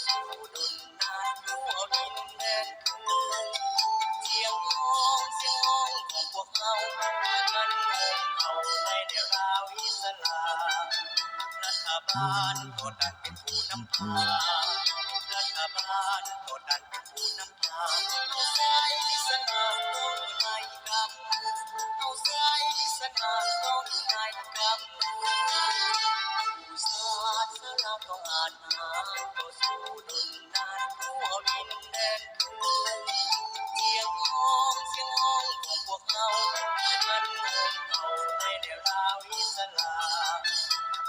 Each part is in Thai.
สู่ดุลนานทั่วดินแดนคืนเสียงฮ้องเสียงฮ้องของพวกเขามันโง่เขาในแนวราวอิสลามรัฐบาลก็ดันเป็นผู้นำพารัฐบาลก็ดันเป็นผู้นำพาเอาสายนิสนาต้องอยู่ในกำมือเอาสายนิสนาต้องอยู่ในกำมือผู้ศาสนาต้องอาจหาเข้าสู่ดุลนานทั่วดินแดนคืนเสียงฮ้องเสียงฮ้องของพวกเขามันโง่เขาในแนวราวอิสลาม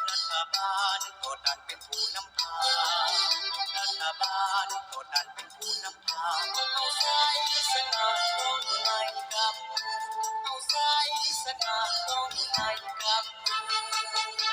รัฐบาลก็ดันเป็นผู้นำพารัฐบาลก็ดันเป็นผู้นำพาเอาสายนิสนาต้องอยู่ในกำมือเอาสายนิสนาต้องอยู่ในกำมื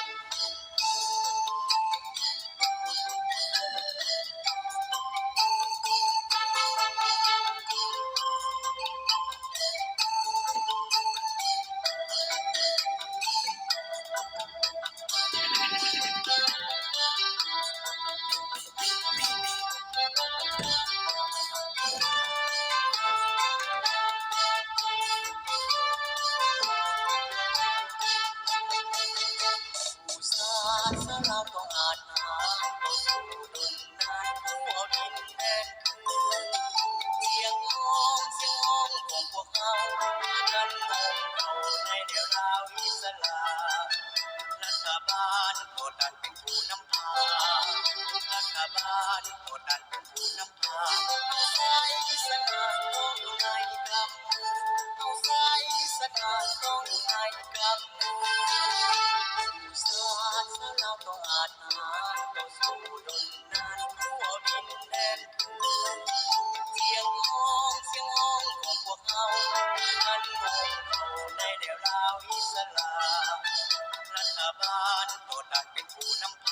ผู้ศาสนาต้องอาจหาเข้าสู่ดุลนานทั่วดินแดนคืนเสียงฮ้องเสียงฮ้องของพวกเขานั้นโง่เขาในแนวราวอิสลามรัฐบาลก็ดันเป็นผู้นำพารัฐบาลก็ดันเป็นผู้นำพาเอาสายนิสนาต้องอยู่ในกำมือเอาสายนิสนาต้องอยู่ในกำมือผู้ศาสนาต้องอาจหาเข้าสู่ดุลนานทั่วดินแดนคืนเสียงฮ้องเสียงฮ้องของพวกเขามันโง่เขาในแนวราวอิสลามรัฐบาลก็ดันเป็นผู้นำ